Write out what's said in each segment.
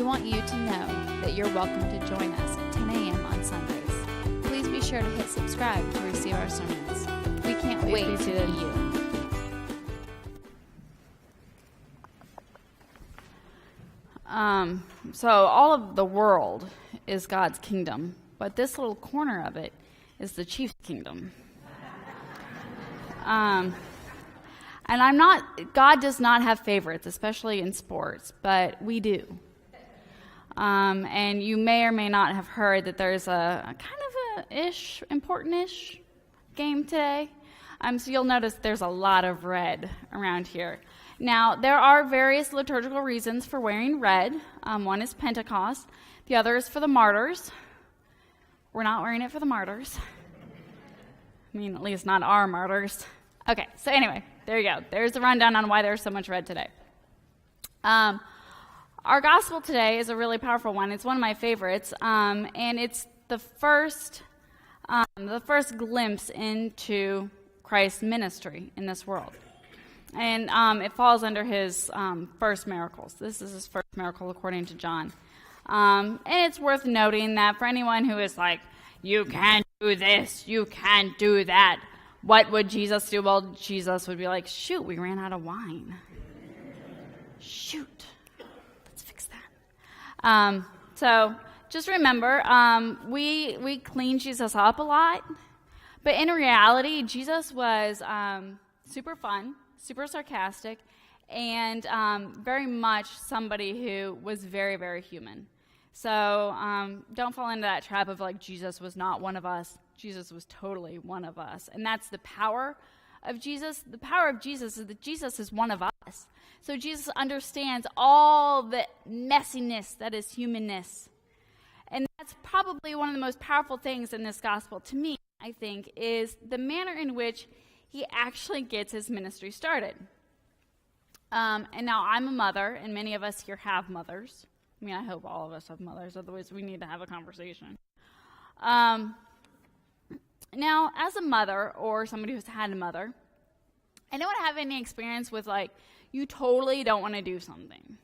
want you to know that you're welcome to join us at 10 a.m. on Sundays. Please be sure to hit subscribe to receive our sermons. We can't wait to see you. So all of the world is God's kingdom, but this little corner of it is the Chief's kingdom. And God does not have favorites, especially in sports, but we do. And you may or may not have heard that there's a kind of important-ish game today. So you'll notice there's a lot of red around here. Now, there are various liturgical reasons for wearing red. One is Pentecost. The other is for the martyrs. We're not wearing it for the martyrs. I mean, at least not our martyrs. Okay, so anyway, there you go. There's the rundown on why there's so much red today. Our gospel today is a really powerful one. It's one of my favorites, and it's the first glimpse into Christ's ministry in this world. And it falls under his first miracles. This is his first miracle according to John. And it's worth noting that for anyone who is like, you can't do this, you can't do that, what would Jesus do? Well, Jesus would be like, shoot, we ran out of wine. Shoot. Let's fix that. So just remember, we clean Jesus up a lot. But in reality, Jesus was super fun, super sarcastic, and very much somebody who was very, very human. So don't fall into that trap of like Jesus was not one of us. Jesus was totally one of us. And that's the power of Jesus. The power of Jesus is that Jesus is one of us. So Jesus understands all the messiness that is humanness. And that's probably one of the most powerful things in this gospel to me, I think, is the manner in which he actually gets his ministry started. And now I'm a mother, and many of us here have mothers. I mean, I hope all of us have mothers, otherwise we need to have a conversation. Now, as a mother, or somebody who's had a mother, anyone have any experience with, like, you totally don't want to do something?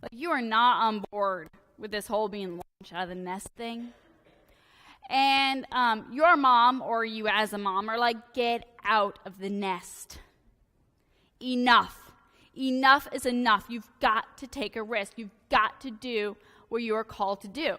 Like, you are not on board with this whole being launched out of the nest thing? And your mom, or you as a mom, are like, get out of the nest. Enough. Enough is enough. You've got to take a risk. You've got to do what you are called to do.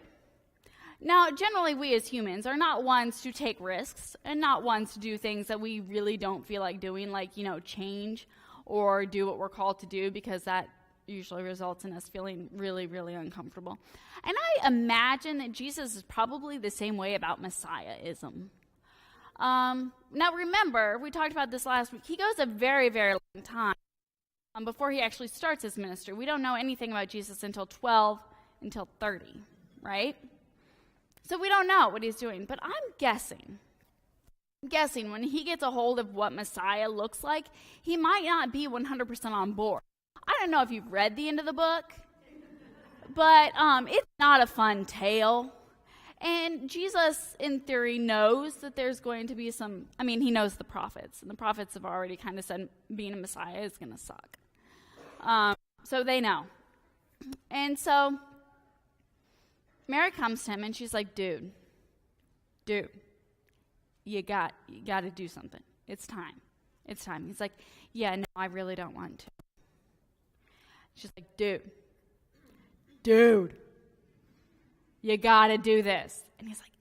Now, generally, we as humans are not ones to take risks and not ones to do things that we really don't feel like doing, like, change or do what we're called to do, because that usually results in us feeling really, really uncomfortable. And I imagine that Jesus is probably the same way about Messiahism. Now, remember, we talked about this last week. He goes a very, very long time before he actually starts his ministry. We don't know anything about Jesus until 30, right? So we don't know what he's doing. But I'm guessing when he gets a hold of what Messiah looks like, he might not be 100% on board. I don't know if you've read the end of the book, but it's not a fun tale. And Jesus, in theory, knows that there's going to be he knows the prophets. And the prophets have already kind of said being a Messiah is going to suck. So they know. And so Mary comes to him and she's like, dude, you got to do something. It's time. He's like, yeah, no, I really don't want to. She's like, dude, you got to do this. And he's like,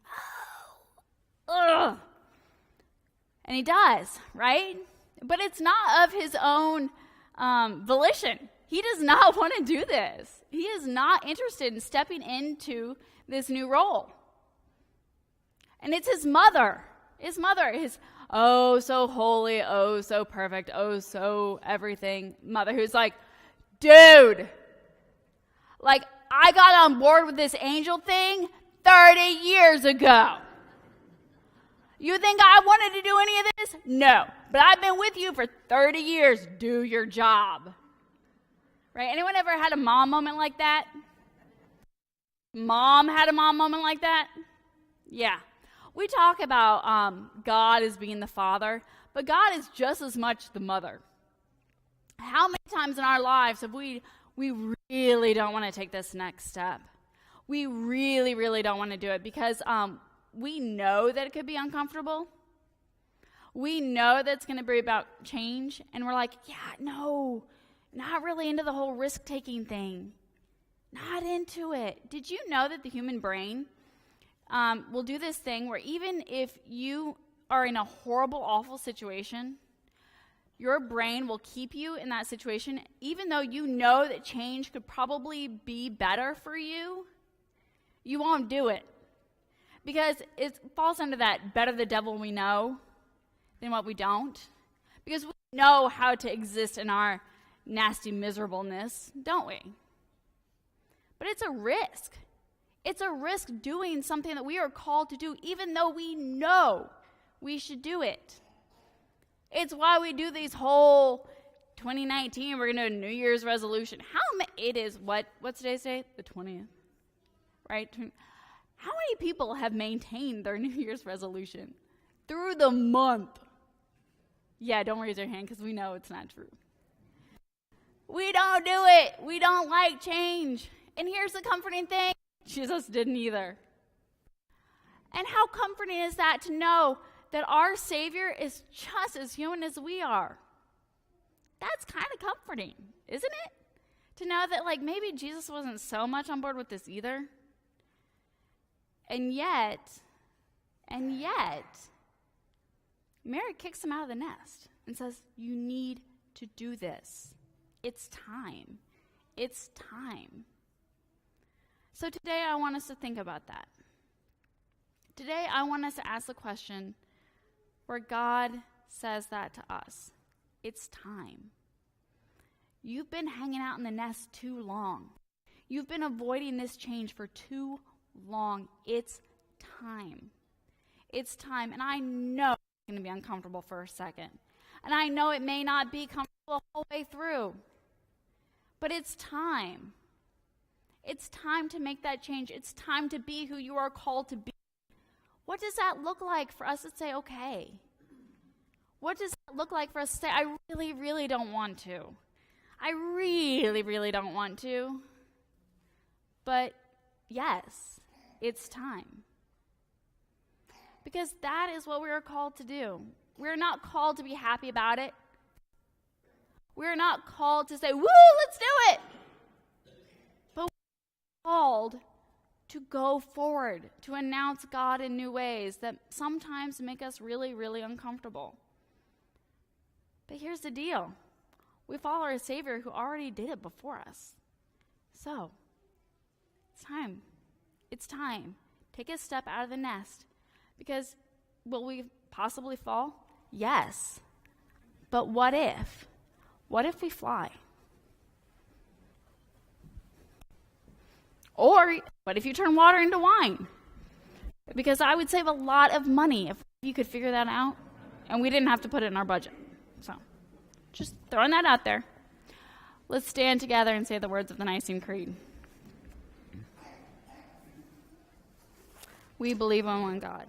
ugh. And he does, right? But it's not of his own volition. He does not want to do this. He is not interested in stepping into this new role. And it's his mother, his oh so holy, oh so perfect, oh so everything mother, who's like, dude, like, I got on board with this angel thing 30 years ago. You think I wanted to do any of this? No. But I've been with you for 30 years. Do your job. Right? Anyone ever had a mom moment like that? Mom had a mom moment like that? Yeah. We talk about God as being the father, but God is just as much the mother. How many times in our lives have we we really don't want to take this next step. We really, really don't want to do it because we know that it could be uncomfortable. We know that it's going to be about change, and we're like, yeah, no, not really into the whole risk-taking thing. Not into it. Did you know that the human brain will do this thing where even if you are in a horrible, awful situation, your brain will keep you in that situation, even though you know that change could probably be better for you, you won't do it. Because it falls under that better the devil we know than what we don't. Because we know how to exist in our nasty miserableness, don't we? But it's a risk. It's a risk doing something that we are called to do, even though we know we should do it. It's why we do these whole 2019, we're going to do a New Year's resolution. It is, what's today's date? The 20th, right? How many people have maintained their New Year's resolution through the month? Yeah, don't raise your hand because we know it's not true. We don't do it. We don't like change. And here's the comforting thing. Jesus didn't either. And how comforting is that to know that our Savior is just as human as we are? That's kind of comforting, isn't it? To know that maybe Jesus wasn't so much on board with this either. And yet, Mary kicks him out of the nest and says, you need to do this. It's time. It's time. So today I want us to think about that. Today I want us to ask the question where God says that to us. It's time. You've been hanging out in the nest too long. You've been avoiding this change for too long. It's time. It's time. And I know it's going to be uncomfortable for a second. And I know it may not be comfortable the whole way through. But it's time. It's time to make that change. It's time to be who you are called to be. What does that look like for us to say, okay? What does that look like for us to say, I really, really don't want to? I really, really don't want to. But yes, it's time. Because that is what we are called to do. We're not called to be happy about it. We're not called to say, woo, let's do it. But we're called to go forward, to announce God in new ways that sometimes make us really, really uncomfortable. But here's the deal. We follow a Savior who already did it before us. So, it's time. It's time. Take a step out of the nest. Because will we possibly fall? Yes. But what if? What if we fly? Or what if you turn water into wine? Because I would save a lot of money if you could figure that out, and we didn't have to put it in our budget. So, just throwing that out there. Let's stand together and say the words of the Nicene Creed. We believe in one God,